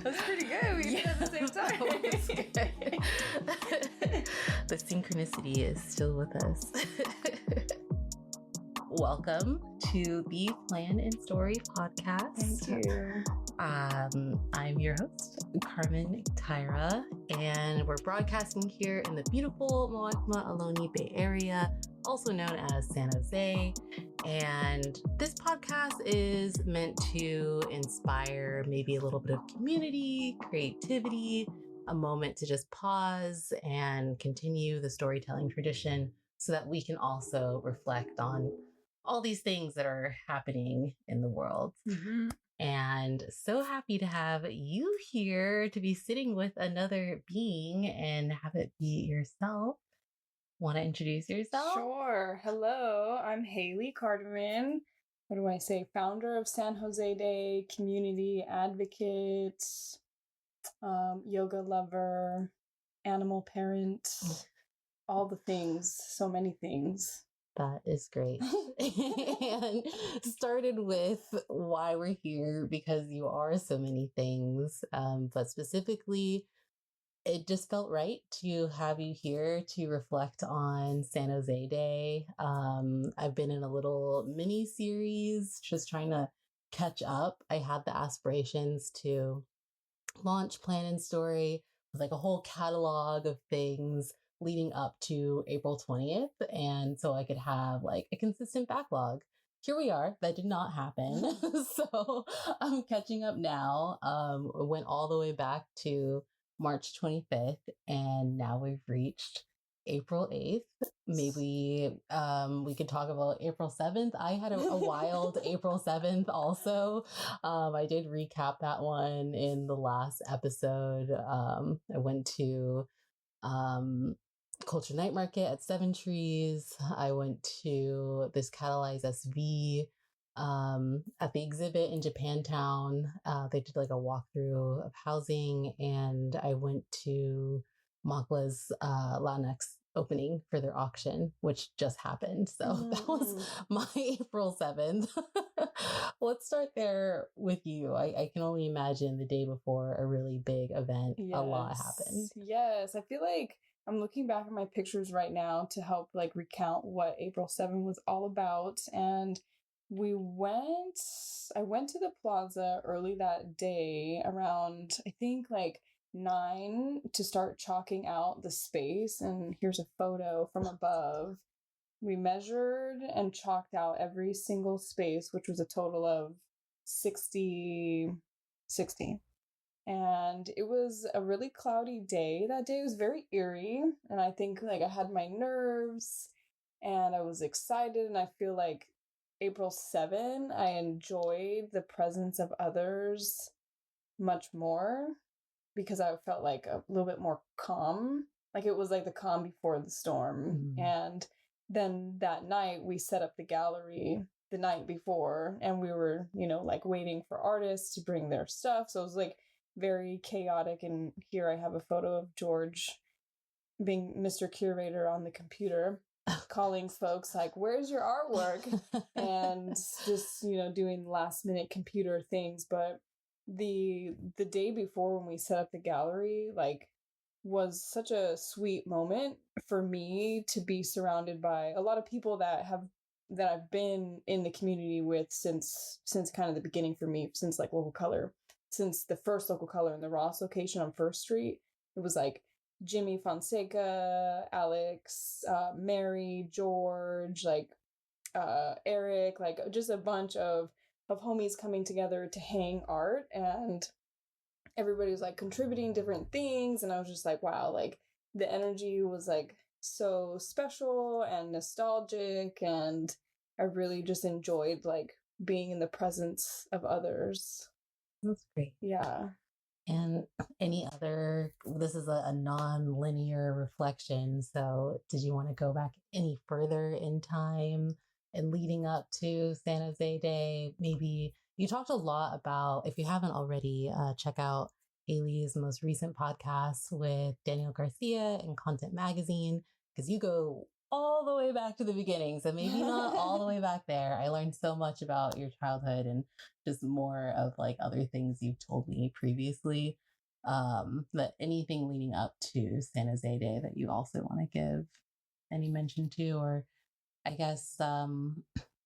That's pretty good. We did it at the same time. The synchronicity is still with us. Welcome to the Plan and Story podcast. Thank you. I'm your host, Carmen Tyra, and we're broadcasting here in the beautiful Moakma Ohlone Bay Area, also known as San Jose. And this podcast is meant to inspire maybe a little bit of community, creativity, a moment to just pause and continue the storytelling tradition so that we can also reflect on all these things that are happening in the world. Mm-hmm. And so happy to have you here to be sitting with another being and have it be yourself. Want to introduce yourself? Sure. Hello, I'm Haley Cardamon. What do I say? Founder of San Jose Day, community advocate, yoga lover, animal parent, all the things, so many things. That is great. And started with why we're here, because you are so many things. But specifically, it just felt right to have you here to reflect on San Jose Day. I've been in a little mini series, just trying to catch up. I had the aspirations to launch Plan and Story with like a whole catalog of things leading up to April 20th. And so I could have like a consistent backlog. Here we are. That did not happen. So I'm catching up now. Went all the way back to March 25th, and now we've reached April 8th. Maybe we could talk about April 7th. I had a wild April 7th also. I did recap that one in the last episode. I went to Culture Night Market at Seven Trees. I went to this Catalyze SV at the exhibit in Japantown. They did like a walkthrough of housing, and I went to Makla's Latinx opening for their auction, which just happened. So that was my April 7th. Let's start there with you. I can only imagine the day before a really big event, a lot happened. Yes, I feel like I'm looking back at my pictures right now to help like recount what April 7th was all about. And I went to the plaza early that day around, I think like 9 to start chalking out the space. And here's a photo from above. We measured and chalked out every single space, which was a total of 60. And it was a really cloudy day. That day was very eerie. And I think like I had my nerves and I was excited. And I feel like April 7, I enjoyed the presence of others much more because I felt like a little bit more calm. Like it was like the calm before the storm. And then that night we set up the gallery the night before, and we were, like waiting for artists to bring their stuff. So it was like very chaotic. And here I have a photo of George being Mr. Curator on the computer, calling folks like, where's your artwork? And just, doing last minute computer things. But the day before when we set up the gallery, like, was such a sweet moment for me to be surrounded by a lot of people that I've been in the community with since kind of the beginning for me, since like Local Color. Since the first Local Color in the Ross location on First Street. It was like Jimmy Fonseca, Alex, Mary, George, like Eric, like just a bunch of homies coming together to hang art, and everybody was like contributing different things, and I was just like, wow, like the energy was like so special and nostalgic, and I really just enjoyed like being in the presence of others. That's great. Yeah. And this is a non-linear reflection. So did you want to go back any further in time and leading up to San Jose Day? Maybe you talked a lot about, if you haven't already, check out Haley's most recent podcast with Daniel Garcia and Content Magazine, because you go all the way back to the beginning. So maybe not all the way back there. I learned so much about your childhood and just more of like other things you've told me previously. But anything leading up to San Jose Day that you also want to give any mention to, or I guess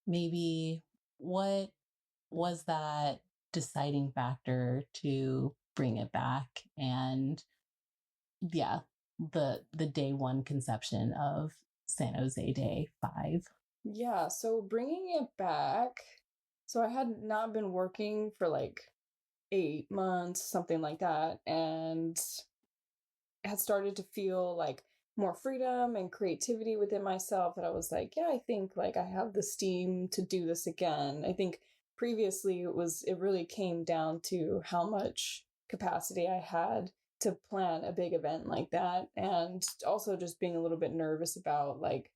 maybe what was that deciding factor to bring it back, and yeah, the day one conception of San Jose Day 5. Yeah, so bringing it back, so I had not been working for like 8 months, something like that, and had started to feel like more freedom and creativity within myself that I was like, yeah, I think like I have the steam to do this again. I think previously it really came down to how much capacity I had to plan a big event like that, and also just being a little bit nervous about like,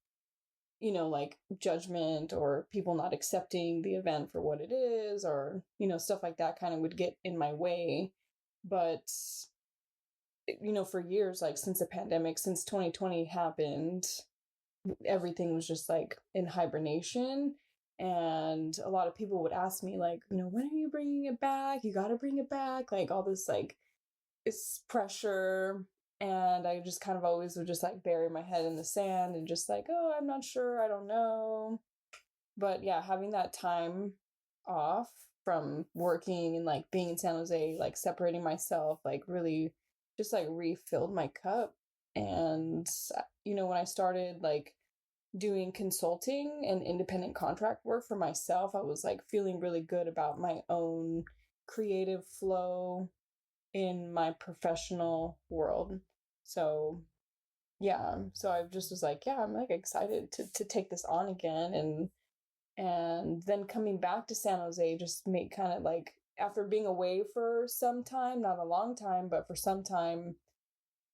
like judgment or people not accepting the event for what it is, or stuff like that kind of would get in my way. But for years, like since the pandemic, since 2020 happened, everything was just like in hibernation. And a lot of people would ask me, like, when are you bringing it back? You got to bring it back. Like all this, like, it's pressure. And I just kind of always would just like bury my head in the sand and just like, oh, I'm not sure. I don't know. But yeah, having that time off from working and like being in San Jose, like separating myself, like really just like refilled my cup. And, when I started like doing consulting and independent contract work for myself, I was like feeling really good about my own creative flow in my professional world. So yeah, so I just was like, yeah, I'm like excited to take this on again. And then coming back to San Jose just made kind of like, after being away for some time, not a long time, but for some time,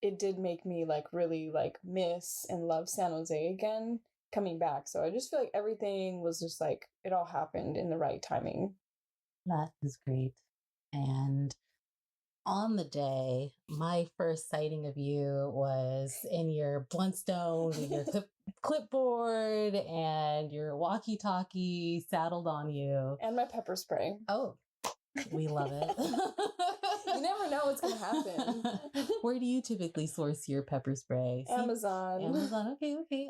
it did make me like really like miss and love San Jose again coming back. So I just feel like everything was just like, it all happened in the right timing. That is great. And on the day, my first sighting of you was in your Blundstone with your clipboard and your walkie-talkie saddled on you. And my pepper spray. Oh, we love it. You never know what's going to happen. Where do you typically source your pepper spray? Amazon. Amazon. Okay.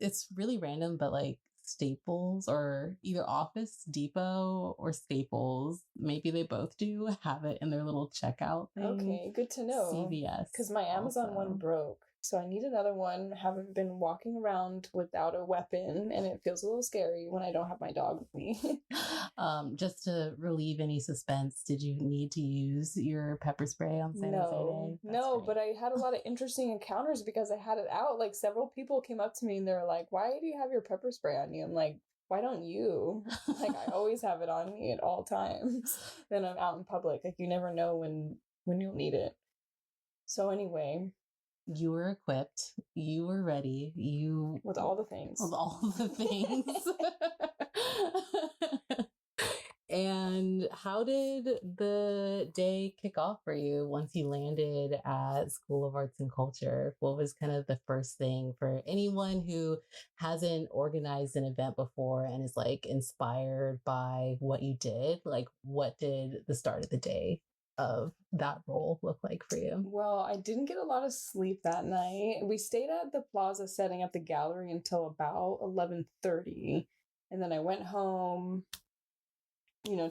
It's really random, but like Staples or either Office Depot or Staples, maybe they both do have it in their little checkout thing. Okay, good to know. CVS. Because my Amazon one broke. So I need another one. Haven't been walking around without a weapon, and it feels a little scary when I don't have my dog with me. Just to relieve any suspense, did you need to use your pepper spray on San Jose Day? No, but I had a lot of interesting encounters because I had it out. Like several people came up to me and they were like, "Why do you have your pepper spray on you?" I'm like, "Why don't you?" Like I always have it on me at all times. Then I'm out in public. Like you never know when you'll need it. So anyway, you were equipped, you were ready, with all the things. With all the things. And how did the day kick off for you once you landed at School of Arts and Culture? What was kind of the first thing for anyone who hasn't organized an event before and is like inspired by what you did? Like, what did the start of the day of that role look like for you? Well, I didn't get a lot of sleep that night. We stayed at the plaza setting up the gallery until about 11:30, and then I went home,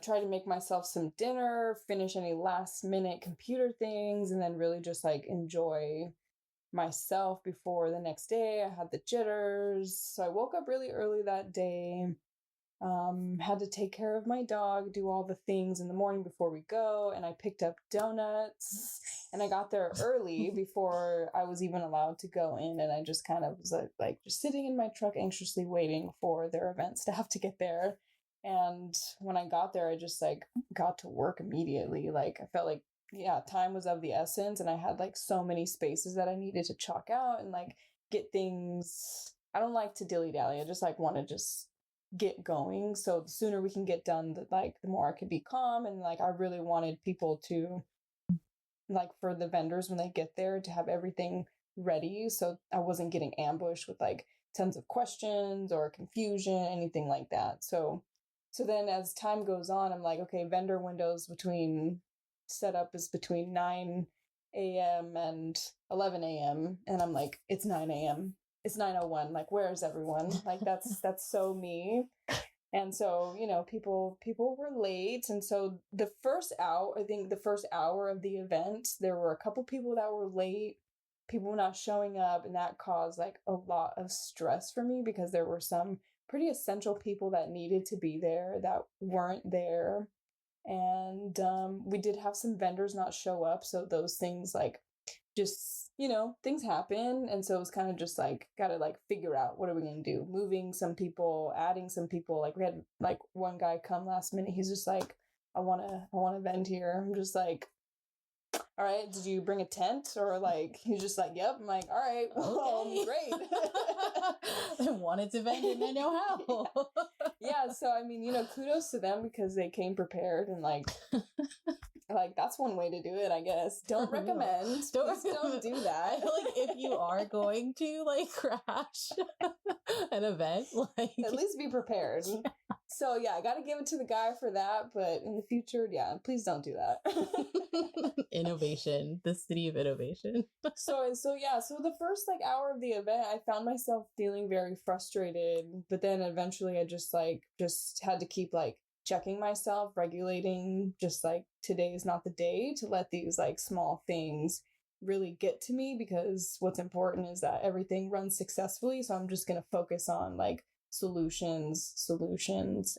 tried to make myself some dinner, finish any last minute computer things, and then really just like enjoy myself before the next day. I had the jitters. So I woke up really early that day. Had to take care of my dog, do all the things in the morning before we go, and I picked up donuts, and I got there early before I was even allowed to go in, and I just kind of was like just sitting in my truck anxiously waiting for their event staff to get there. And when I got there, I just like got to work immediately. Like I felt like, yeah, time was of the essence, and I had like so many spaces that I needed to chalk out and like get things. I don't like to dilly-dally. I just like want to just get going. So the sooner we can get done, the more I could be calm. And like I really wanted people to, like, for the vendors when they get there, to have everything ready, so I wasn't getting ambushed with like tons of questions or confusion, anything like that. So then as time goes on, I'm like, okay, vendor windows between setup is between 9 a.m. and 11 a.m. And I'm like, it's 9 a.m. It's 9:01. Like, where's everyone? Like, that's so me. And so, people were late. And so the first hour, I think the first hour of the event, there were a couple people that were late, people not showing up, and that caused like a lot of stress for me because there were some pretty essential people that needed to be there that weren't there. And we did have some vendors not show up. So those things like just, things happen. And so it was kind of just like, gotta like figure out what are we going to do? Moving some people, adding some people. Like we had like one guy come last minute. He's just like, I want to vend here. I'm just like, all right, did you bring a tent? Or like, he's just like, yep. I'm like, all right, well, Okay. great. I wanted to vend and I know how. Yeah. So, I mean, kudos to them because they came prepared and like that's one way to do it, I guess. Don't recommend. Don't do that. I feel like if you are going to like crash an event, like at least be prepared. So yeah, I got to give it to the guy for that. But in the future, yeah, please don't do that. Innovation, the city of innovation. So the first like hour of the event, I found myself feeling very frustrated. But then eventually, I just had to keep like checking myself, regulating, just like today is not the day to let these like small things really get to me, because what's important is that everything runs successfully. So I'm just going to focus on like solutions,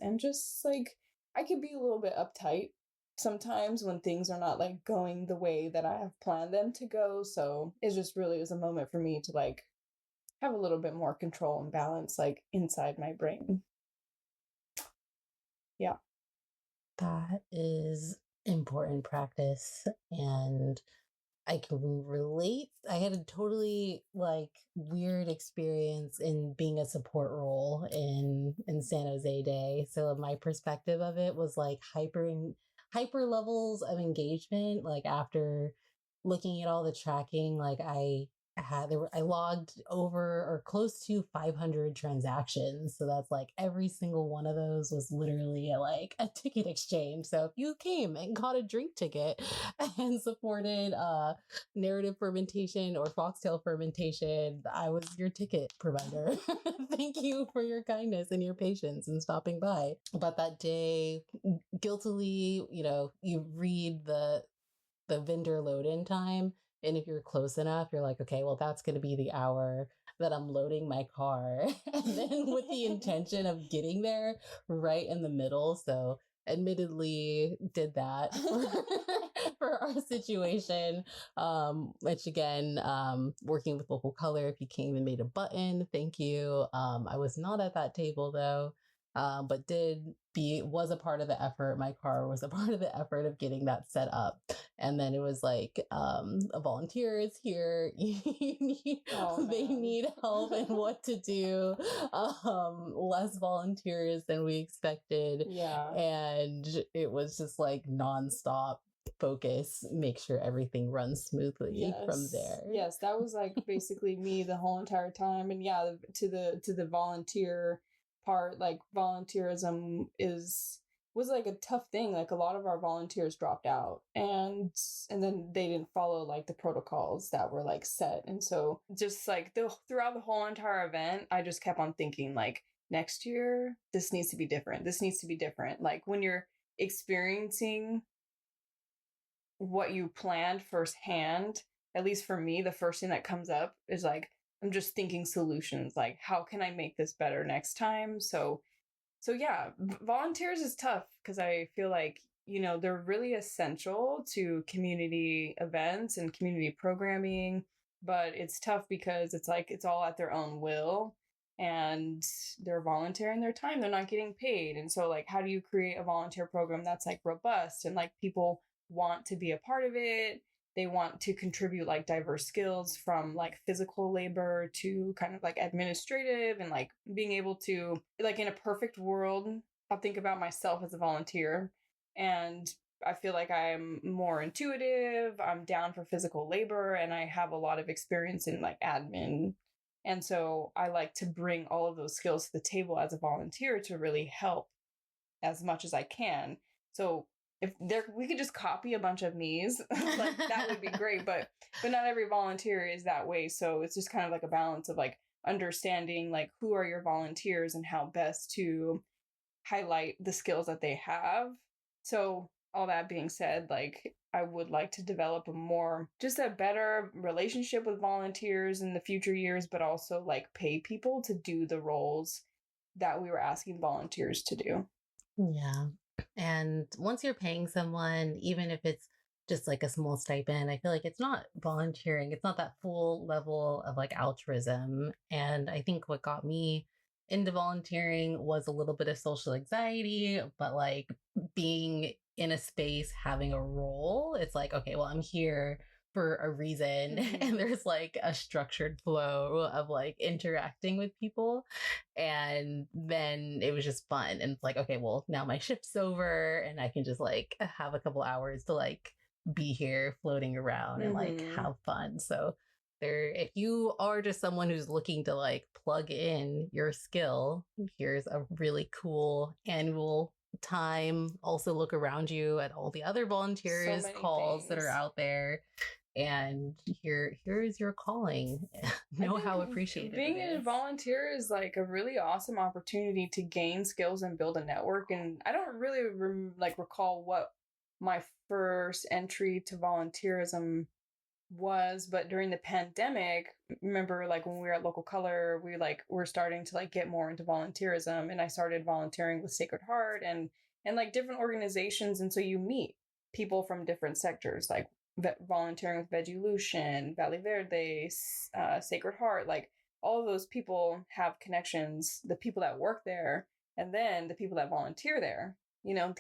and just like I could be a little bit uptight sometimes when things are not like going the way that I have planned them to go. So it just really was a moment for me to like have a little bit more control and balance like inside my brain. Yeah. That is important practice, and I can relate. I had a totally like weird experience in being a support role in San Jose Day. So my perspective of it was like hyper levels of engagement. Like after looking at all the tracking, like I logged over or close to 500 transactions. So that's like every single one of those was literally a ticket exchange. So if you came and got a drink ticket and supported narrative fermentation or foxtail fermentation, I was your ticket provider. Thank you for your kindness and your patience in stopping by. But that day, guiltily, you read the vendor load in time. And if you're close enough, you're like, okay, well, that's going to be the hour that I'm loading my car. And then with the intention of getting there right in the middle. So admittedly did that for our situation, which again, working with local color, if you came and made a button, thank you. I was not at that table though. But was a part of the effort. My car was a part of the effort of getting that set up. And then it was like, a volunteer is here. They need help and what to do. Less volunteers than we expected. Yeah. And it was just like nonstop focus, make sure everything runs smoothly from there. Yes, that was like basically me the whole entire time. And yeah, to the volunteer part, like volunteerism was like a tough thing. Like a lot of our volunteers dropped out and then they didn't follow like the protocols that were like set. And so just like throughout the whole entire event, I just kept on thinking like, next year this needs to be different. This needs to be different. Like when you're experiencing what you planned firsthand, at least for me, the first thing that comes up is like, I'm just thinking solutions, like how can I make this better next time? So yeah, volunteers is tough because I feel like, they're really essential to community events and community programming, but it's tough because it's like it's all at their own will and they're volunteering their time. They're not getting paid. And so like, how do you create a volunteer program that's like robust and like people want to be a part of it? They want to contribute like diverse skills from like physical labor to kind of like administrative and like being able to, like in a perfect world, I'll think about myself as a volunteer and I feel like I'm more intuitive. I'm down for physical labor and I have a lot of experience in like admin And so I like to bring all of those skills to the table as a volunteer to really help as much as I can. So if there we could just copy a bunch of me's, like that would be great. But not every volunteer is that way. So it's just kind of like a balance of like understanding like who are your volunteers and how best to highlight the skills that they have. So all that being said, like I would like to develop just a better relationship with volunteers in the future years, but also like pay people to do the roles that we were asking volunteers to do. Yeah. And once you're paying someone, even if it's just like a small stipend, I feel like it's not volunteering. It's not that full level of like altruism. And I think what got me into volunteering was a little bit of social anxiety, but like being in a space, having a role, it's like, okay, well, I'm here for a reason. And there's like a structured flow of like interacting with people. And then it was just fun. And it's like, okay, well, now my shift's over and I can just like have a couple hours to like be here floating around and like have fun. So there, if you are just someone who's looking to like plug in your skill, here's a really cool annual time. Also look around you at all the other volunteers calls that are out there, and here's your calling. Know how appreciated being a volunteer is like a really awesome opportunity to gain skills and build a network. And I don't really recall what my first entry to volunteerism was, but during the pandemic, remember like when we were at Local Color, we're starting to like get more into volunteerism, and I started volunteering with Sacred Heart and like different organizations. And so you meet people from different sectors, like volunteering with Veggielution, Valley Verde, Sacred Heart, like all of those people have connections, the people that work there, and then the people that volunteer there,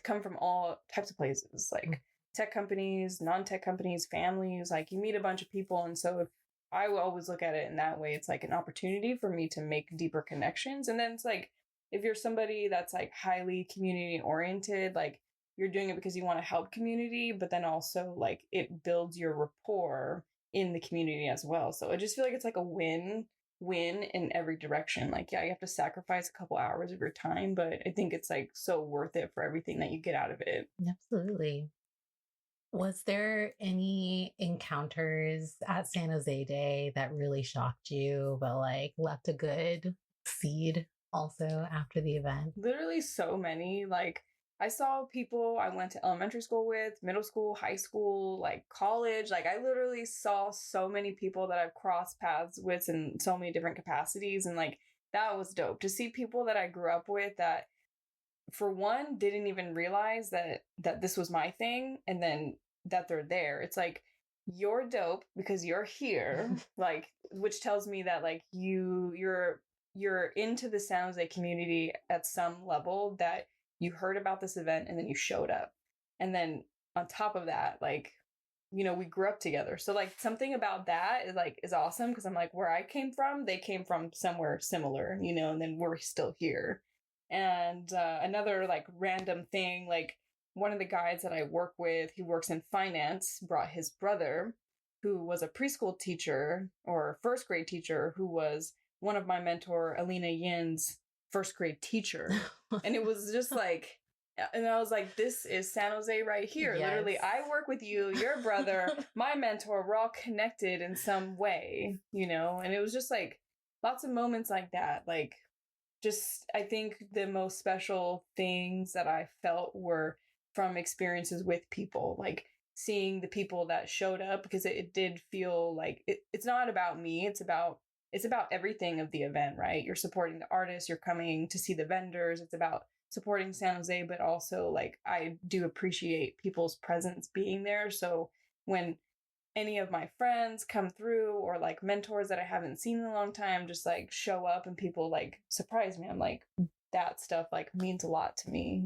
come from all types of places, like tech companies, non-tech companies, families, like you meet a bunch of people. And so if I will always look at it in that way, it's like an opportunity for me to make deeper connections. And then it's like, if you're somebody that's like highly community oriented, like you're doing it because you want to help community, but then also like it builds your rapport in the community as well. So I just feel like it's like a win in every direction. Like, yeah, you have to sacrifice a couple hours of your time, but I think it's like so worth it for everything that you get out of it. Absolutely. Was there any encounters at San Jose Day that really shocked you, but like left a good seed also after the event? Literally so many. Like I saw people I went to elementary school with, middle school, high school, like college. Like I literally saw so many people that I've crossed paths with in so many different capacities. And like that was dope to see people that I grew up with that for one didn't even realize that this was my thing, and then that they're there. It's like you're dope because you're here, like, which tells me that like you're into the San Jose community at some level, that you heard about this event and then you showed up. And then on top of that, like, we grew up together. So like something about that is awesome, because I'm like, where I came from, they came from somewhere similar, and then we're still here. And another like random thing, like one of the guys that I work with, he works in finance, brought his brother, who was a preschool teacher or first grade teacher, who was one of my mentor, Alina Yin's first grade teacher. And it was just like, and I was like, this is San Jose right here. Yes. Literally, I work with you, your brother, my mentor, we're all connected in some way, and it was just like lots of moments like that. Like, just, I think the most special things that I felt were from experiences with people, like seeing the people that showed up, because it did feel like it's not about me. It's about everything of the event, right? You're supporting the artists, you're coming to see the vendors. It's about supporting San Jose, but also like I do appreciate people's presence being there. So when any of my friends come through, or like mentors that I haven't seen in a long time just like show up and people like surprise me, I'm like, that stuff like means a lot to me,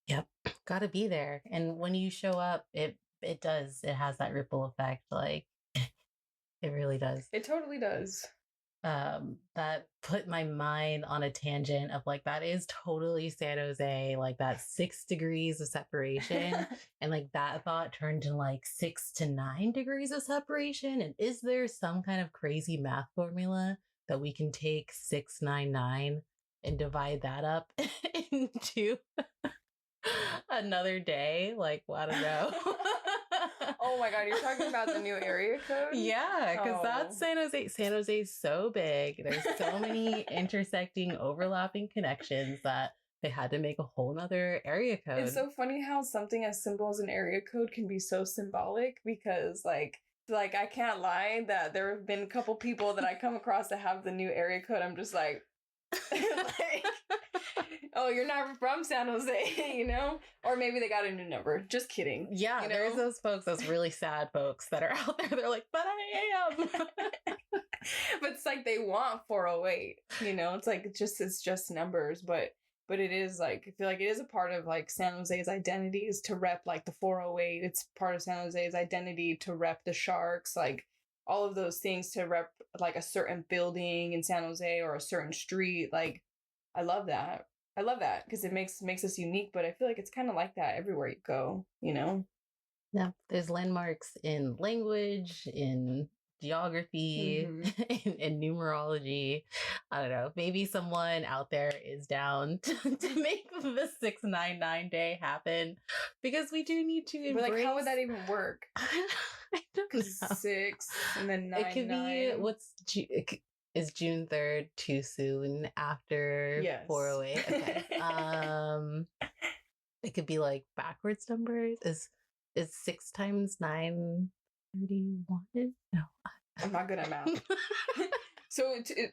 Yep. Gotta be there. And when you show up, it has that ripple effect. Like it really does. It totally does. That put my mind on a tangent of like, that is totally San Jose, like that 6 degrees of separation. And like that thought turned to like 6 to 9 degrees of separation. And is there some kind of crazy math formula that we can take 699 and divide that up into another day. Like, well, I don't know. Oh my God, you're talking about the new area code? Yeah, because that's San Jose. San Jose is so big. There's so many intersecting, overlapping connections that they had to make a whole nother area code. It's so funny how something as simple as an area code can be so symbolic, because like I can't lie that there have been a couple people that I come across that have the new area code. I'm just like, like, oh, you're not from San Jose, you know? Or maybe they got a new number. Just kidding. Yeah, you know? There's those folks, those really sad folks that are out there. They're like, but I am. But it's like they want 408, you know? It's like it's just numbers, but it is like, I feel like it is a part of like San Jose's identity is to rep like the 408. It's part of San Jose's identity to rep the Sharks, like all of those things, to rep like a certain building in San Jose or a certain street. Like, I love that. I love that because it makes us unique, but I feel like it's kind of like that everywhere you go, you know? Yeah, there's landmarks in language, in geography, in numerology. I don't know. Maybe someone out there is down to make the 699 day happen, because we do need to embrace. But like, how would that even work? I don't know. 6 and then 9. It could be is June 3rd too soon after 408? Okay. It could be like backwards numbers. Is 6 times 9 31? No. I'm not good at math. So to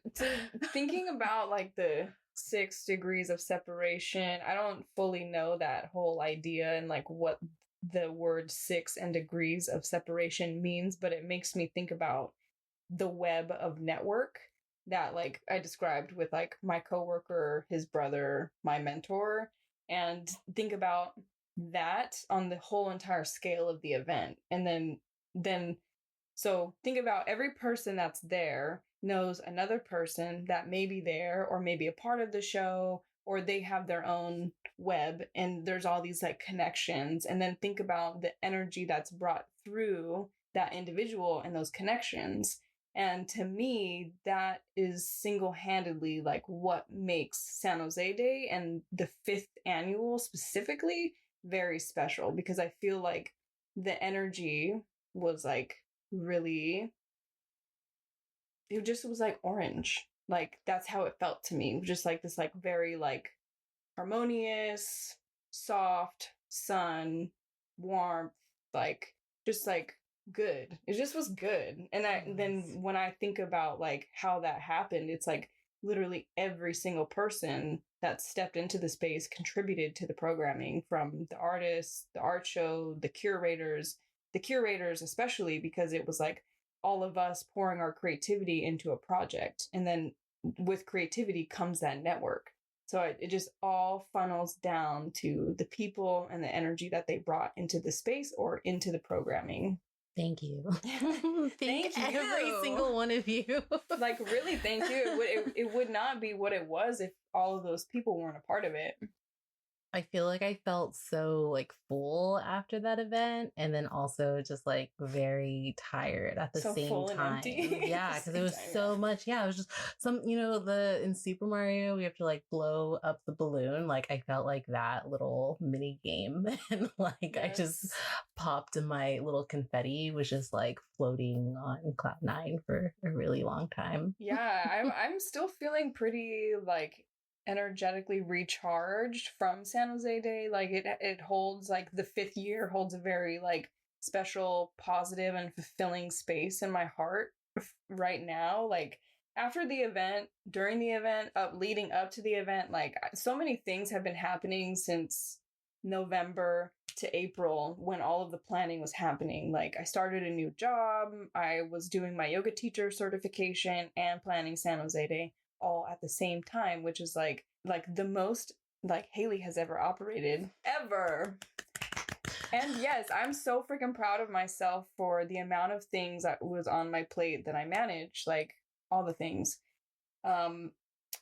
thinking about like the 6 degrees of separation, I don't fully know that whole idea and like what the word 6 and degrees of separation means, but it makes me think about the web of network that like I described with like my coworker, his brother, my mentor, and think about that on the whole entire scale of the event. And then so think about every person that's there knows another person that may be there or maybe a part of the show, or they have their own web, and there's all these like connections. And then think about the energy that's brought through that individual and those connections. And to me, that is single-handedly like what makes San Jose Day and the 5th annual specifically very special, because I feel like the energy was like really, it just was like orange. Like that's how it felt to me. Just like this like very like harmonious, soft sun, warmth, like just like good. It just was good. And then when I think about like how that happened, it's like literally every single person that stepped into the space contributed to the programming, from the artists, the art show, the curators especially, because it was like all of us pouring our creativity into a project. And then with creativity comes that network. So it just all funnels down to the people and the energy that they brought into the space or into the programming. Thank you. Thank you. Every single one of you. Like, really, thank you. It would not be what it was if all of those people weren't a part of it. I feel like I felt so like full after that event, and then also just like very tired at the so same full time. And empty. Yeah, because it was so much. Yeah, it was just some, in Super Mario we have to like blow up the balloon. Like I felt like that little mini game, and like I just popped, and my little confetti was just like floating on cloud 9 for a really long time. Yeah, I'm still feeling pretty like energetically recharged from San Jose Day. Like it holds, like the 5th year holds a very like special, positive and fulfilling space in my heart right now. Like after the event, during the event, leading up to the event, like so many things have been happening since November to April, when all of the planning was happening. Like I started a new job, I was doing my yoga teacher certification and planning San Jose Day all at the same time, which is like the most like Haley has ever operated ever. And yes, I'm so freaking proud of myself for the amount of things that was on my plate that I managed, like all the things.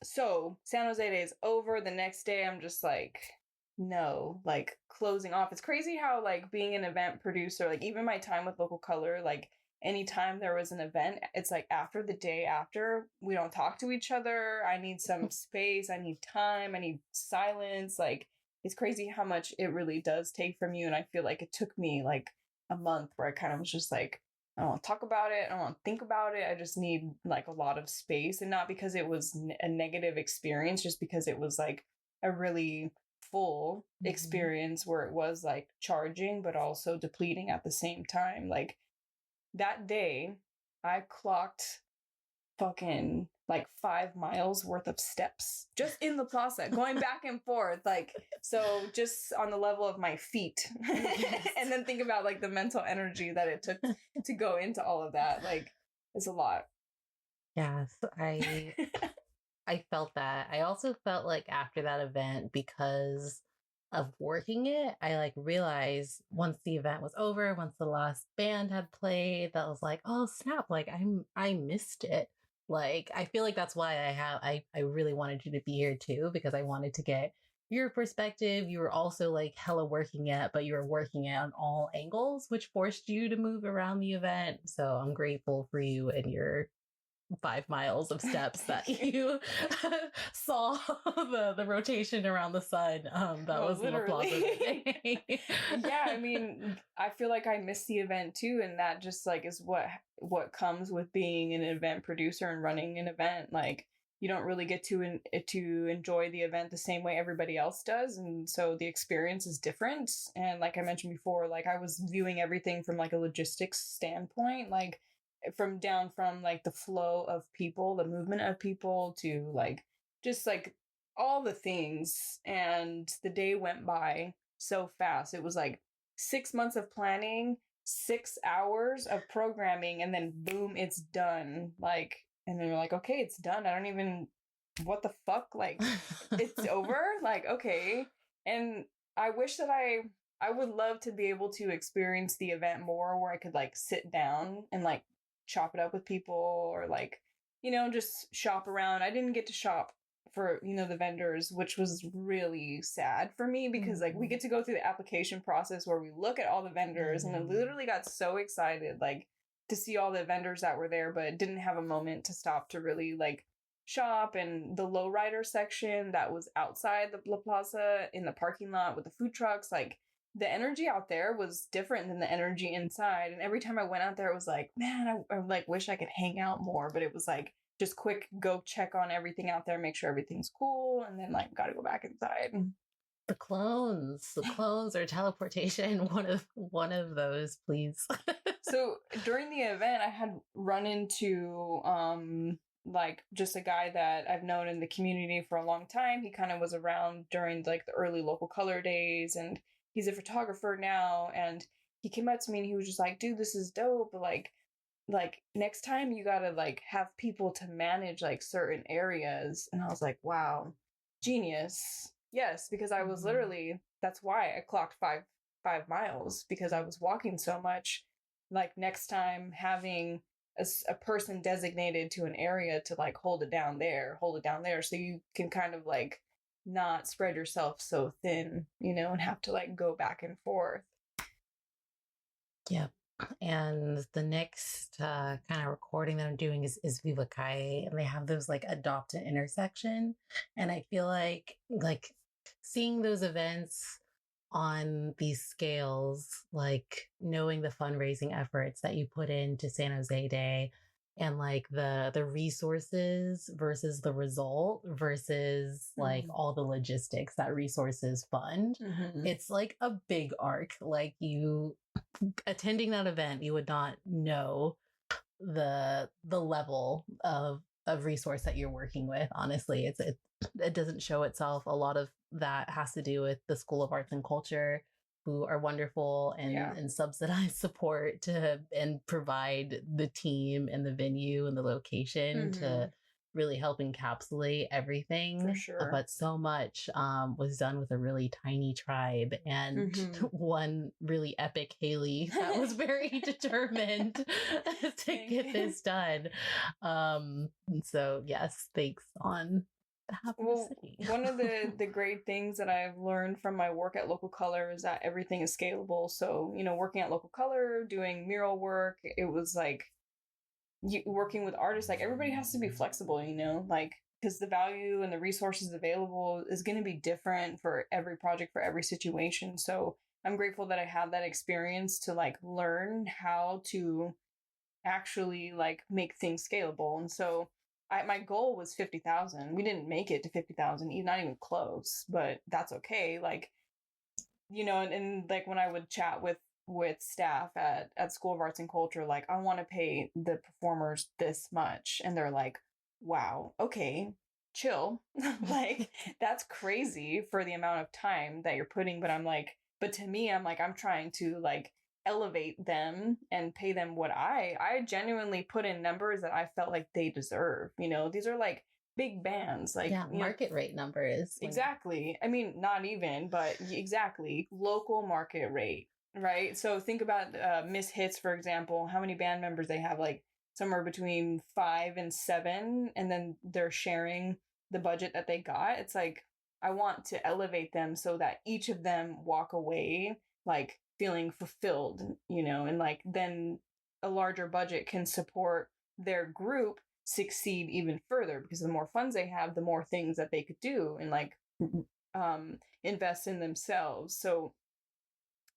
So San Jose Day is over. The next day I'm just like, no, like closing off. It's crazy how like being an event producer, like even my time with Local Color, like anytime there was an event, it's like after the day after, we don't talk to each other. I need some space. I need time. I need silence. Like, it's crazy how much it really does take from you. And I feel like it took me like a month where I kind of was just like, I don't want to talk about it. I don't want to think about it. I just need like a lot of space. And not because it was a negative experience, just because it was like a really full experience where it was like charging, but also depleting at the same time. Like, that day, I clocked fucking like 5 miles worth of steps just in the plaza, going back and forth. Like, so just on the level of my feet. And then think about like the mental energy that it took to go into all of that. Like, it's a lot. Yes, I felt that. I also felt like after that event, because of working it, I like realized once the event was over, once the last band had played, that was like, oh snap, like I missed it. Like I feel like that's why I really wanted you to be here too, because I wanted to get your perspective. You were also like hella working it, but you were working it on all angles, which forced you to move around the event. So I'm grateful for you and your 5 miles of steps that you saw the rotation around the sun that was in the plaza that day. Yeah, I mean, I feel like I missed the event too, and that just like is what comes with being an event producer and running an event. Like, you don't really get to enjoy the event the same way everybody else does, and so the experience is different. And like I mentioned before, like I was viewing everything from like a logistics standpoint, like from like the flow of people, the movement of people, to like just like all the things. And the day went by so fast. It was like 6 months of planning, 6 hours of programming, and then boom, it's done. Like, and then you're like, okay, it's done. I don't even, what the fuck? Like, it's over? Like, okay. And I wish that I would love to be able to experience the event more, where I could like sit down and like chop it up with people, or like, just shop around. I didn't get to shop for, the vendors, which was really sad for me, because like we get to go through the application process where we look at all the vendors, and I literally got so excited like to see all the vendors that were there, but didn't have a moment to stop to really like shop. And the lowrider section that was outside the La Plaza in the parking lot with the food trucks, like the energy out there was different than the energy inside. And every time I went out there, it was like, man, I like wish I could hang out more. But it was like, just quick, go check on everything out there, make sure everything's cool, and then like gotta go back inside. The clones or teleportation. One of those, please. So during the event, I had run into like just a guy that I've known in the community for a long time. He kind of was around during like the early local color days, and he's a photographer now. And he came up to me and he was just like, dude, this is dope, but like next time you gotta like have people to manage like certain areas. And I was like, wow, genius. Yes, because I was literally, that's why I clocked 5 miles, because I was walking so much. Like, next time having a person designated to an area to like hold it down there, so you can kind of like not spread yourself so thin, and have to like go back and forth. Yeah. And the next kind of recording that I'm doing is Viva Calle, and they have those like adopt an intersection. And I feel like seeing those events on these scales, like knowing the fundraising efforts that you put into San Jose Day, and like the resources versus the result versus like all the logistics that resources fund. It's like a big arc. Like, you attending that event, you would not know the level of resource that you're working with. Honestly, it doesn't show itself. A lot of that has to do with the School of Arts and Culture, who are wonderful and subsidize support to and provide the team and the venue and the location to really help encapsulate everything. For sure. But so much was done with a really tiny tribe, and one really epic Haley that was very determined to get this done. So yes, thanks on happen to Well, city. one of the great things that I've learned from my work at Local Color is that everything is scalable. So, working at Local Color, doing mural work, it was like working with artists, like everybody has to be flexible, like because the value and the resources available is going to be different for every project, for every situation. So I'm grateful that I had that experience to like learn how to actually like make things scalable. And so my goal was 50,000. We didn't make it to 50,000, not even close, but that's okay. Like, and like when I would chat with staff at School of Arts and Culture, like I want to pay the performers this much, and they're like, wow, okay, chill. Like that's crazy for the amount of time that you're putting. But I'm like, but to me, I'm like, I'm trying to like elevate them and pay them what I genuinely put in numbers that I felt like they deserve. These are like big bands, like market rate numbers. Exactly. I mean, not even, but exactly local market rate, right? So think about Miss Hits, for example. How many band members they have? Like somewhere between 5 and 7, and then they're sharing the budget that they got. It's like I want to elevate them so that each of them walk away like feeling fulfilled, and like then a larger budget can support their group succeed even further, because the more funds they have, the more things that they could do and like invest in themselves. So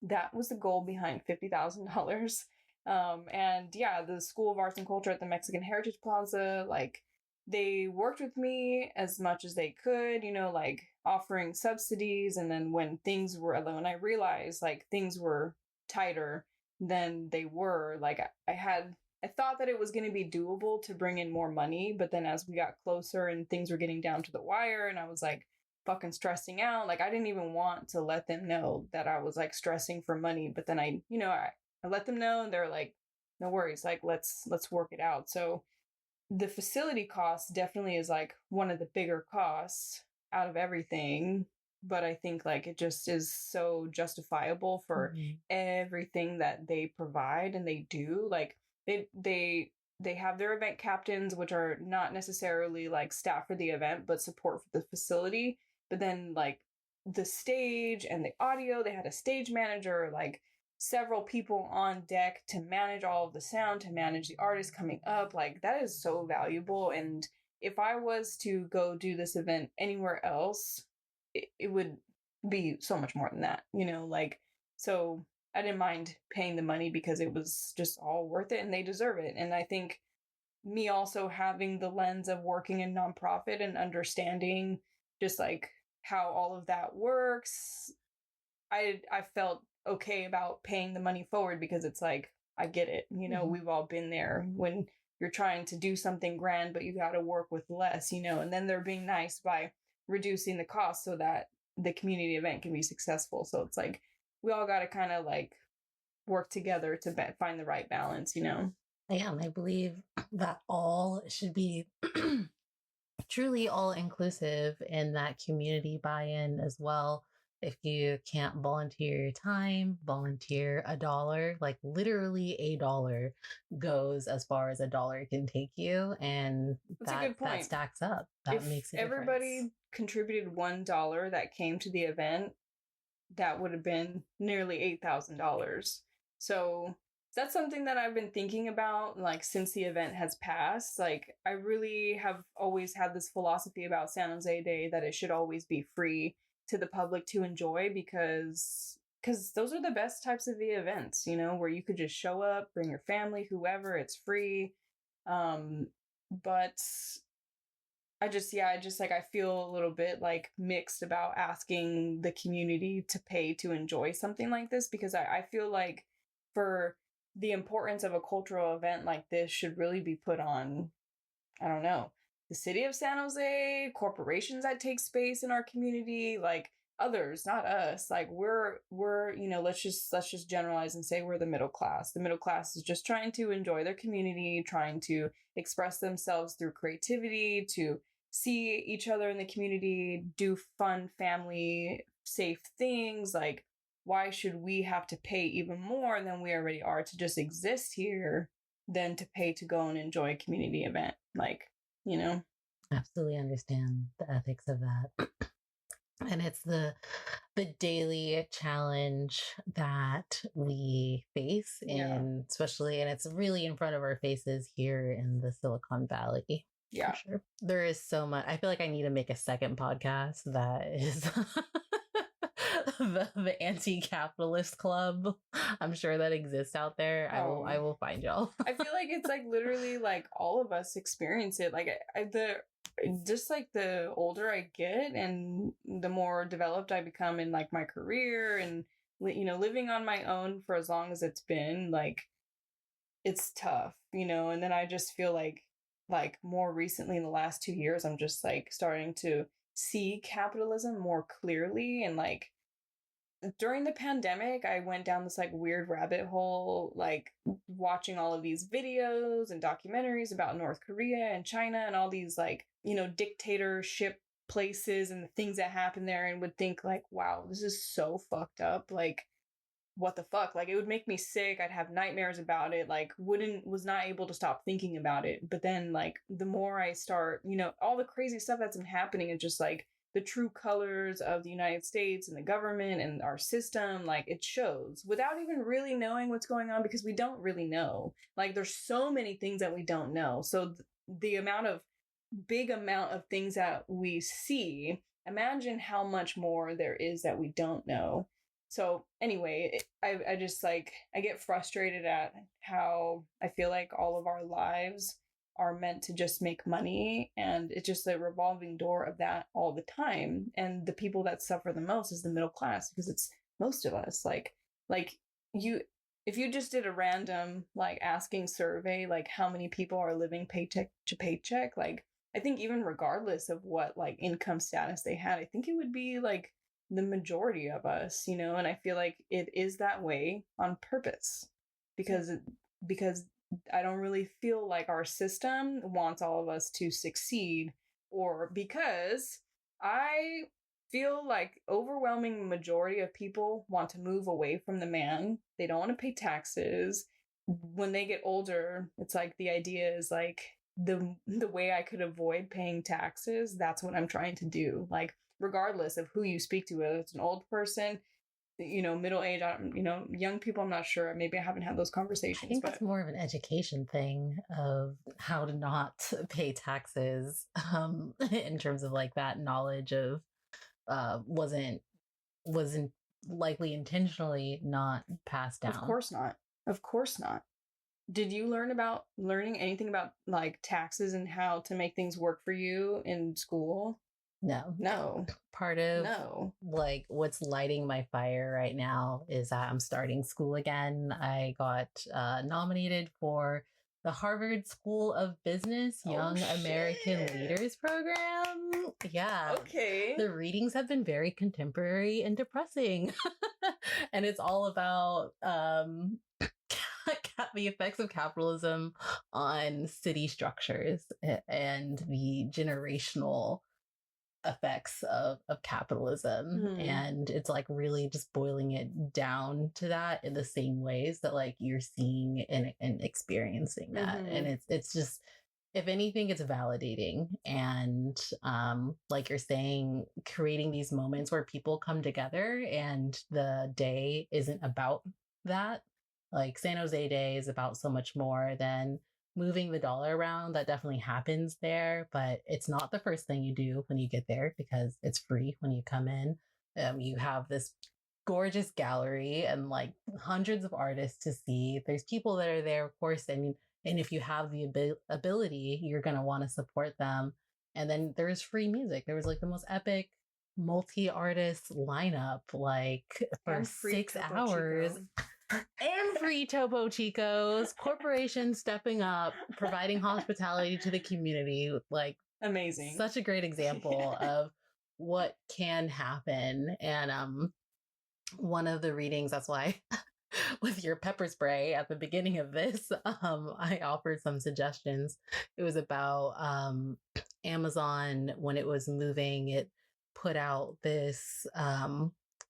that was the goal behind $50,000. And yeah, the School of Arts and Culture at the Mexican Heritage Plaza, like they worked with me as much as they could, like offering subsidies. And then when I realized like things were tighter than they were, like I thought that it was going to be doable to bring in more money. But then as we got closer and things were getting down to the wire, and I was like fucking stressing out, like I didn't even want to let them know that I was like stressing for money. But then I let them know, and they're like, no worries, like let's work it out. So the facility cost definitely is like one of the bigger costs out of everything, but I think like it just is so justifiable for everything that they provide and they do. Like they have their event captains, which are not necessarily like staff for the event but support for the facility. But then like the stage and the audio, they had a stage manager, like several people on deck to manage all of the sound, to manage the artists coming up. Like that is so valuable. And if I was to go do this event anywhere else, it would be so much more than that, like, so I didn't mind paying the money because it was just all worth it and they deserve it. And I think me also having the lens of working in nonprofit and understanding just like how all of that works, I felt okay about paying the money forward, because it's like I get it. We've all been there when you're trying to do something grand, but you got to work with less, and then they're being nice by reducing the cost so that the community event can be successful. So it's like we all got to kind of like work together to find the right balance. Yeah, and I believe that all should be truly all inclusive, and that community buy-in as well. If you can't volunteer your time, volunteer $1, like literally $1 goes as far as $1 can take you. And that's a good point. That stacks up. That if makes a everybody difference. Contributed $1 that came to the event, that would have been nearly $8,000. So that's something that I've been thinking about, like, since the event has passed. Like, I really have always had this philosophy about San Jose Day that it should always be free to the public to enjoy, because those are the best types of the events, where you could just show up, bring your family, whoever, it's free. But I just like, I feel a little bit like mixed about asking the community to pay to enjoy something like this, because I feel like for the importance of a cultural event like this should really be put on, I don't know, the city of San Jose, corporations that take space in our community, like others, not us. Like we're let's just generalize and say we're the middle class. The middle class is just trying to enjoy their community, trying to express themselves through creativity, to see each other in the community, do fun, family, safe things. Like, why should we have to pay even more than we already are to just exist here than to pay to go and enjoy a community event? Like, absolutely understand the ethics of that. And it's the daily challenge that we face in, especially, and it's really in front of our faces here in the Silicon Valley. Yeah. For sure. There is so much. I feel like I need to make a second podcast that is the anti-capitalist club. I'm sure that exists out there. I will find y'all. I feel like it's like literally like all of us experience it. Like just like the older I get and the more developed I become in like my career and living on my own for as long as it's been, like it's tough, and then I just feel like more recently in the last 2 years I'm just like starting to see capitalism more clearly. And like during the pandemic, I went down this like weird rabbit hole, like watching all of these videos and documentaries about North Korea and China and all these like, dictatorship places and the things that happen there, and would think like, wow, this is so fucked up. Like, what the fuck? Like, it would make me sick. I'd have nightmares about it. Like, was not able to stop thinking about it. But then like the more I start, all the crazy stuff that's been happening, and just like the true colors of the United States and the government and our system, like it shows without even really knowing what's going on, because we don't really know. Like there's so many things that we don't know. So the big amount of things that we see, imagine how much more there is that we don't know. So anyway, I just like, I get frustrated at how I feel like all of our lives are meant to just make money, and it's just a revolving door of that all the time. And the people that suffer the most is the middle class, because it's most of us. Like you, if you just did a random like asking survey, like how many people are living paycheck to paycheck, like I think even regardless of what like income status they had, I think it would be like the majority of us, and I feel like it is that way on purpose, because I don't really feel like our system wants all of us to succeed, or because I feel like overwhelming majority of people want to move away from the man. They don't want to pay taxes. When they get older, it's like the idea is like the way I could avoid paying taxes, that's what I'm trying to do. Like regardless of who you speak to, whether it's an old person, middle age, young people, I'm not sure. Maybe I haven't had those conversations. I think that's more of an education thing of how to not pay taxes, in terms of like that knowledge of wasn't likely intentionally not passed down. Of course not. Did you learning anything about like taxes and how to make things work for you in school? No. Part of like what's lighting my fire right now is that I'm starting school again. I got nominated for the Harvard School of Business Young American Leaders Program. Yeah. Okay. The readings have been very contemporary and depressing. And it's all about the effects of capitalism on city structures and the generational effects of capitalism. And it's like really just boiling it down to that in the same ways that like you're seeing and experiencing that. And it's just, if anything, it's validating. And like you're saying, creating these moments where people come together and the day isn't about that. Like San Jose Day is about so much more than moving the dollar around. That definitely happens there, but it's not the first thing you do when you get there, because it's free when you come in. You have this gorgeous gallery and like hundreds of artists to see. There's people that are there, of course, and if you have the ability, you're going to want to support them. And then there's free music. There was like the most epic multi-artist lineup, like for 6 hours. And free Topo Chicos, corporations stepping up, providing hospitality to the community. Like, amazing. Such a great example of what can happen. And one of the readings, that's why with your pepper spray at the beginning of this, I offered some suggestions. It was about Amazon. When it was moving, it put out this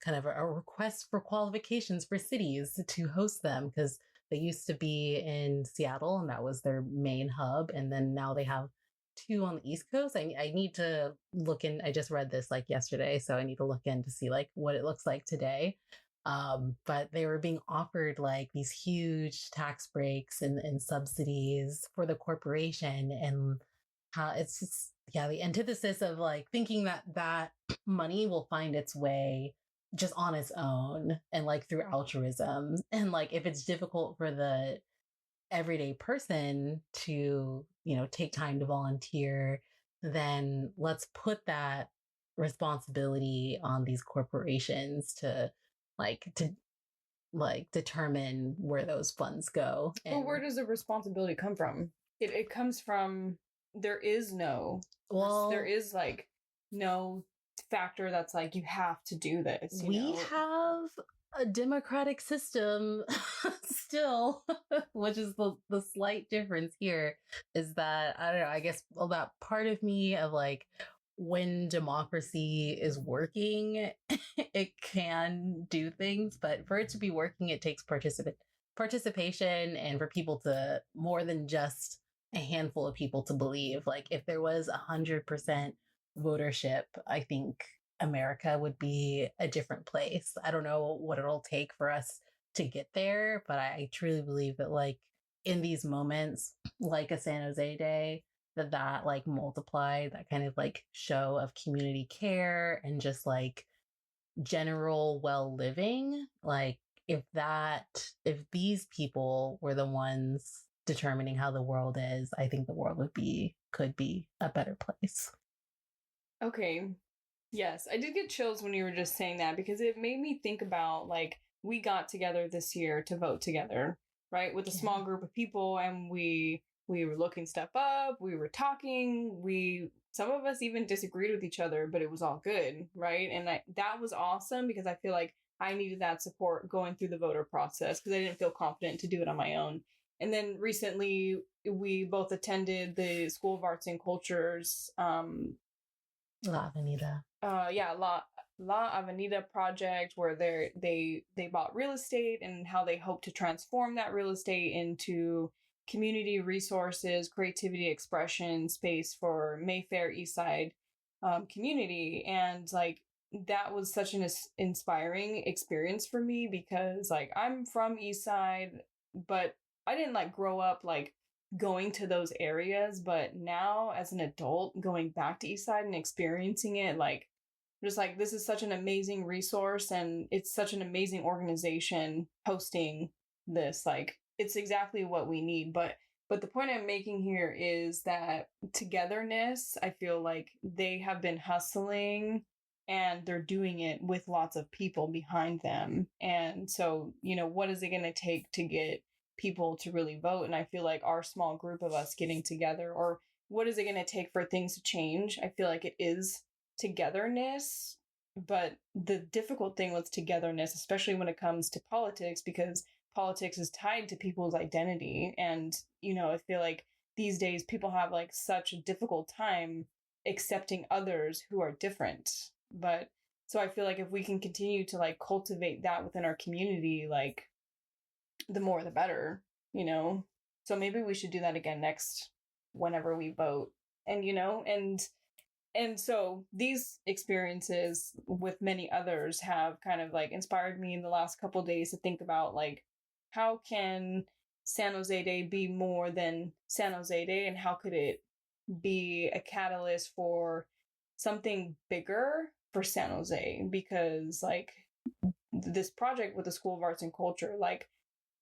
kind of a request for qualifications for cities to host them, because they used to be in Seattle and that was their main hub. And then now they have too on the East Coast. I need to look in. I just read this like yesterday, so I need to look in to see like what it looks like today. But they were being offered like these huge tax breaks and subsidies for the corporation, and how it's just, yeah, the antithesis of like thinking that that money will find its way just on its own and like through altruism. And like if it's difficult for the everyday person to, you know, take time to volunteer, then let's put that responsibility on these corporations to like to like determine where those funds go. And well, where does the responsibility come from? It comes from, there is no, well, there is like no factor that's like you have to do this. We have a democratic system still, which is the slight difference here is that, I don't know, I guess, well, that part of me of like when democracy is working, it can do things, but for it to be working, it takes participation and for people to more than just a handful of people to believe. Like if there was 100% votership, I think America would be a different place. I don't know what it'll take for us to get there, but I truly believe that like in these moments, like a San Jose Day, that like multiply that kind of like show of community care and just like general well living. Like if these people were the ones determining how the world is, I think the world could be a better place. Okay. Yes, I did get chills when you were just saying that because it made me think about like we got together this year to vote together, right? With a small group of people, and we were looking stuff up, we were talking, some of us even disagreed with each other, but it was all good, right? And that was awesome because I feel like I needed that support going through the voter process because I didn't feel confident to do it on my own. And then recently we both attended the School of Arts and Culture's La Avenida. La Avenida project where they bought real estate and how they hope to transform that real estate into community resources, creativity, expression space for Mayfair Eastside community. And like that was such an inspiring experience for me because like I'm from Eastside, but I didn't like grow up like going to those areas, but now as an adult going back to Eastside and experiencing it, like just like this is such an amazing resource and it's such an amazing organization hosting this. Like it's exactly what we need. But the point I'm making here is that togetherness, I feel like they have been hustling and they're doing it with lots of people behind them. And so, you know, what is it going to take to get people to really vote? And I feel like our small group of us getting together, or what is it going to take for things to change? I feel like it is togetherness, but the difficult thing with togetherness, especially when it comes to politics, because politics is tied to people's identity. And, you know, I feel like these days people have like such a difficult time accepting others who are different. But so I feel like if we can continue to like cultivate that within our community, like the more the better, you know? So maybe we should do that again next whenever we vote. And, you know, and so these experiences with many others have kind of like inspired me in the last couple of days to think about like, how can San Jose Day be more than San Jose Day, and how could it be a catalyst for something bigger for San Jose? Because like this project with the School of Arts and Culture, like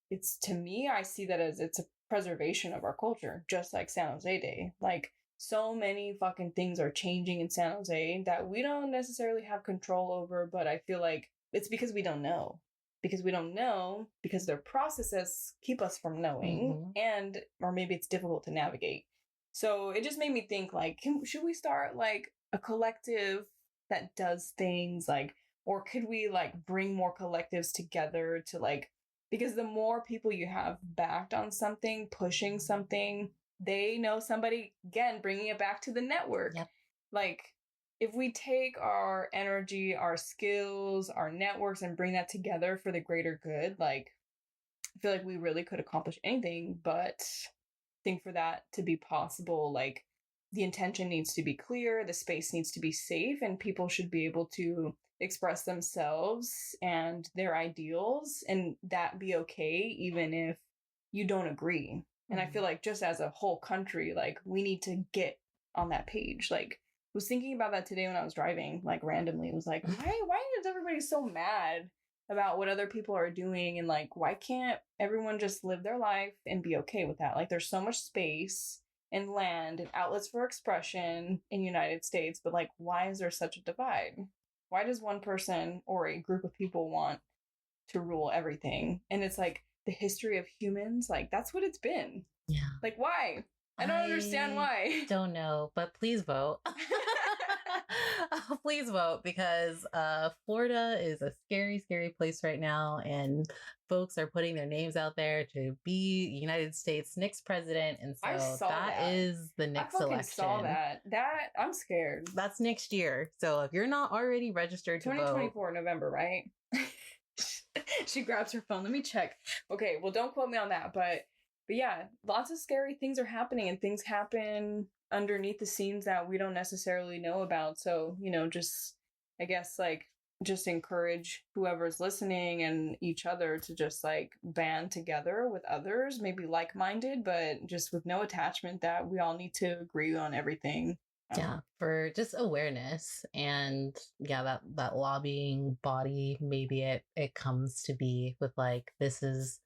it's, to me, I see that as it's a preservation of our culture, just like San Jose Day. Like so many fucking things are changing in San Jose that we don't necessarily have control over, but I feel like it's because we don't know. Because their processes keep us from knowing, and or maybe it's difficult to navigate. So it just made me think like, should we start like a collective that does things like, or could we like bring more collectives together to like, because the more people you have backed on something, pushing something, they know somebody, again, bringing it back to the network. Yep. Like if we take our energy, our skills, our networks and bring that together for the greater good, like I feel like we really could accomplish anything. But I think for that to be possible, like the intention needs to be clear, the space needs to be safe, and people should be able to express themselves and their ideals, and that be okay even if you don't agree. And I feel like just as a whole country, like we need to get on that page. Like I was thinking about that today when I was driving, like randomly. It was like, why is everybody so mad about what other people are doing? And like, why can't everyone just live their life and be okay with that? Like there's so much space and land and outlets for expression in the United States, but like why is there such a divide? Why does one person or a group of people want to rule everything? And it's like the history of humans, like that's what it's been. Yeah. Like why? I don't understand why. Don't know, but please vote. Please vote, because Florida is a scary, scary place right now, and folks are putting their names out there to be United States' next president, and so that is the next election. I saw that. I'm scared. That's next year. So if you're not already registered to vote, 2024 November, right? She grabs her phone. Let me check. Okay, well, don't quote me on that, but yeah, lots of scary things are happening, and things happen underneath the scenes that we don't necessarily know about. So, just, I guess, like, just encourage whoever's listening and each other to just, like, band together with others, maybe like-minded, but just with no attachment that we all need to agree on everything. Yeah, for just awareness. And yeah, that lobbying body, maybe it comes to be with like, this is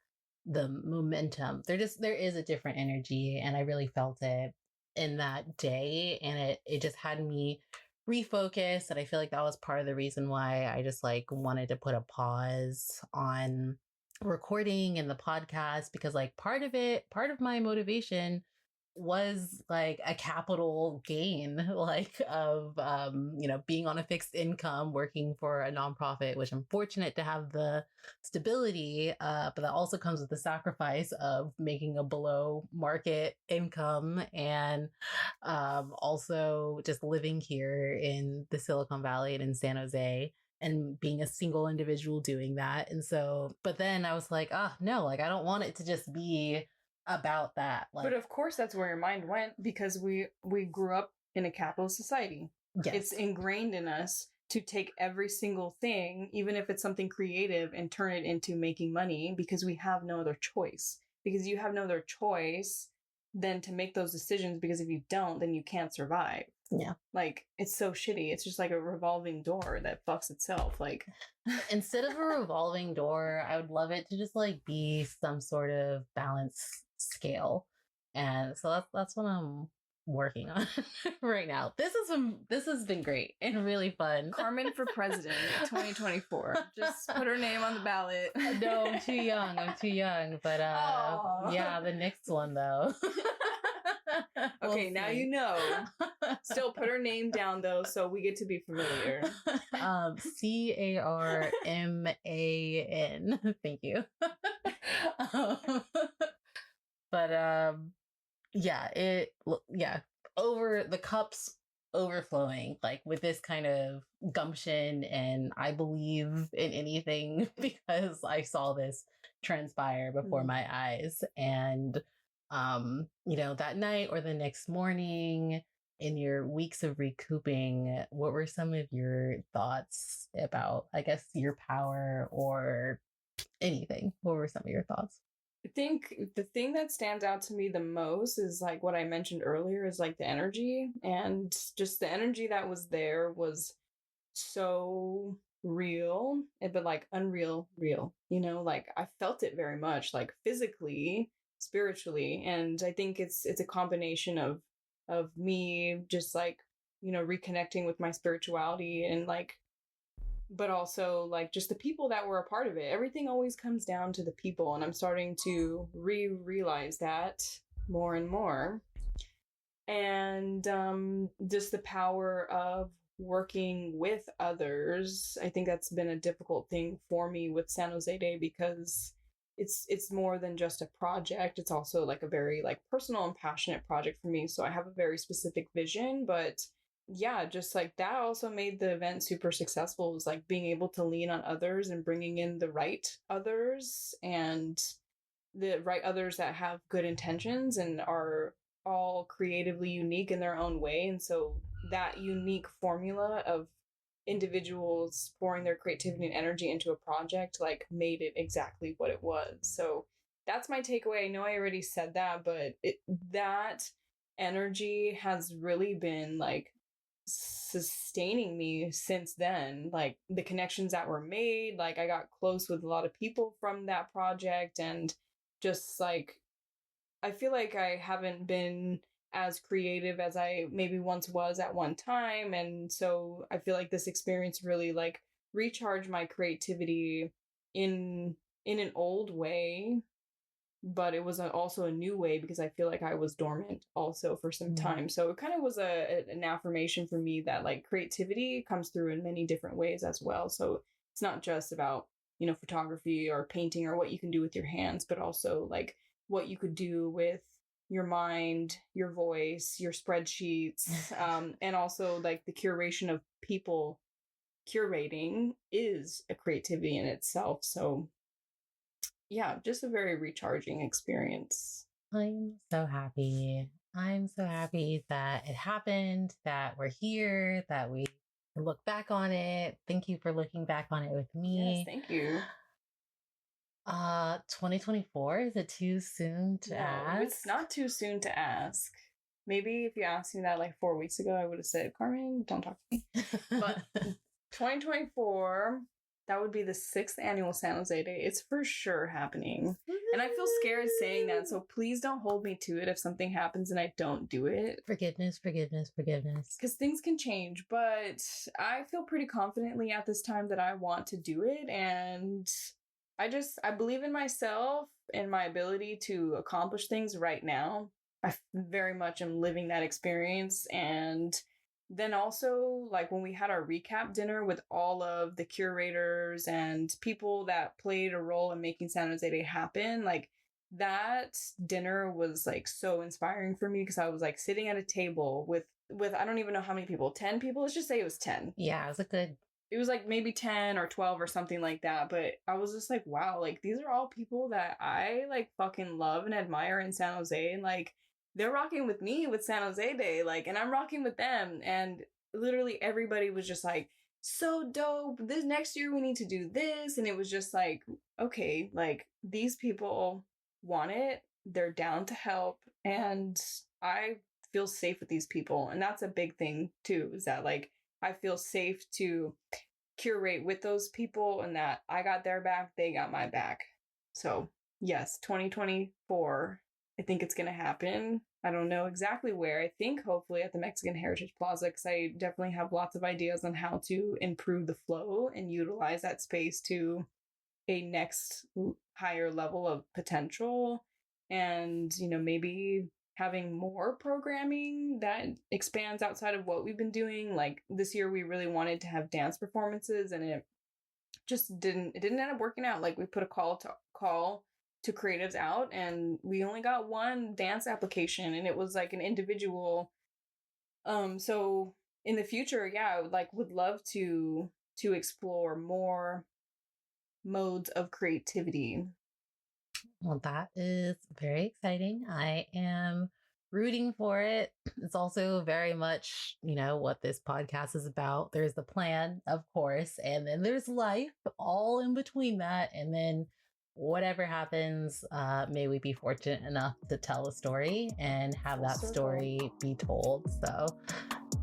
the momentum. There is a different energy, and I really felt it in that day, and it just had me refocus. And I feel like that was part of the reason why I just like wanted to put a pause on recording and the podcast, because like part of my motivation was like a capital gain, like of being on a fixed income, working for a nonprofit, which I'm fortunate to have the stability, but that also comes with the sacrifice of making a below market income, and also just living here in the Silicon Valley and in San Jose, and being a single individual doing that. And so, but then I was like, no, like I don't want it to just be about that. Like, but of course that's where your mind went, because we grew up in a capitalist society. Yes. It's ingrained in us to take every single thing, even if it's something creative, and turn it into making money, because we have no other choice. Because you have no other choice than to make those decisions, because if you don't, then you can't survive. Yeah. Like, it's so shitty. It's just like a revolving door that fucks itself. Like, instead of a revolving door, I would love it to just like be some sort of balance scale. And so that's what I'm working on right now. This has been great and really fun. Carmen for president 2024. Just put her name on the ballot. No, I'm too young. But yeah, the next one though. Okay, now you know. Still put her name down though, so we get to be familiar. Carman. Thank you. But over the cups overflowing, like with this kind of gumption, and I believe in anything because I saw this transpire before my eyes. And that night or the next morning, in your weeks of recouping, what were some of your thoughts about, I guess, your power or anything? What were some of your thoughts? I think the thing that stands out to me the most is like what I mentioned earlier, is like the energy, and just the energy that was there was so real, but like unreal real, like I felt it very much, like physically, spiritually. And I think it's a combination of me just like, reconnecting with my spirituality, and like, but also like just the people that were a part of it. Everything always comes down to the people, and I'm starting to realize that more and more. And just the power of working with others. I think that's been a difficult thing for me with San Jose Day, because it's more than just a project. It's also like a very like personal and passionate project for me. So I have a very specific vision, but yeah, just like that also made the event super successful. It was like being able to lean on others and bringing in the right others, and the right others that have good intentions and are all creatively unique in their own way. And so that unique formula of individuals pouring their creativity and energy into a project like made it exactly what it was. So that's my takeaway. I know I already said that, but that energy has really been like sustaining me since then. Like the connections that were made, like I got close with a lot of people from that project, and just like I feel like I haven't been as creative as I maybe once was at one time. And so I feel like this experience really like recharged my creativity in an old way, but it was also a new way because I feel like I was dormant also for some time. So it kind of was an affirmation for me that like creativity comes through in many different ways as well. So it's not just about, you know, photography or painting or what you can do with your hands, but also like what you could do with your mind, your voice, your spreadsheets, and also like the curation of people. Curating is a creativity in itself. So yeah, just a very recharging experience. I'm so happy. I'm so happy that it happened, that we're here, that we look back on it. Thank you for looking back on it with me. Yes, thank you. 2024, is it too soon to ask? It's not too soon to ask. Maybe if you asked me that like 4 weeks ago, I would have said, Carmen, don't talk to me. But 2024, that would be the 6th annual San Jose Day. It's for sure happening. And I feel scared saying that, so please don't hold me to it if something happens and I don't do it. Forgiveness. Because things can change, but I feel pretty confidently at this time that I want to do it. And I believe in myself and my ability to accomplish things right now. I very much am living that experience. And then also, like when we had our recap dinner with all of the curators and people that played a role in making San Jose Day happen, like that dinner was like so inspiring for me because I was like sitting at a table with I don't even know how many people, 10 people. Let's just say it was 10. Yeah, It was like maybe 10 or 12 or something like that. But I was just like, wow, like these are all people that I like fucking love and admire in San Jose. And like they're rocking with me with San Jose Day, like, and I'm rocking with them. And literally everybody was just like, so dope. This next year we need to do this. And it was just like, okay, like these people want it. They're down to help. And I feel safe with these people. And that's a big thing too, is that like I feel safe to curate with those people and that I got their back, they got my back. So yes, 2024, I think it's going to happen. I don't know exactly where. I think hopefully at the Mexican Heritage Plaza, because I definitely have lots of ideas on how to improve the flow and utilize that space to a next higher level of potential. And, you know, maybe having more programming that expands outside of what we've been doing. Like this year, we really wanted to have dance performances, and it didn't end up working out. Like we put a call to creatives out, and we only got one dance application, and it was like an individual. So in the future, yeah, I would love to explore more modes of creativity. Well, that is very exciting. I am rooting for it. It's also very much, you know, what this podcast is about. There's the plan, of course, and then there's life all in between that. And then whatever happens, may we be fortunate enough to tell a story and have that story be told. So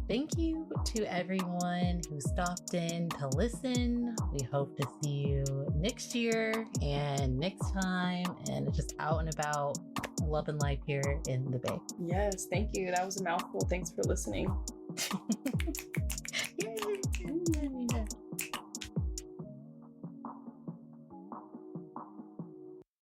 thank you to everyone who stopped in to listen. We hope to see you next year and next time, and just out and about, love and life here in the Bay. Yes, thank you. That was a mouthful. Thanks for listening. Yay.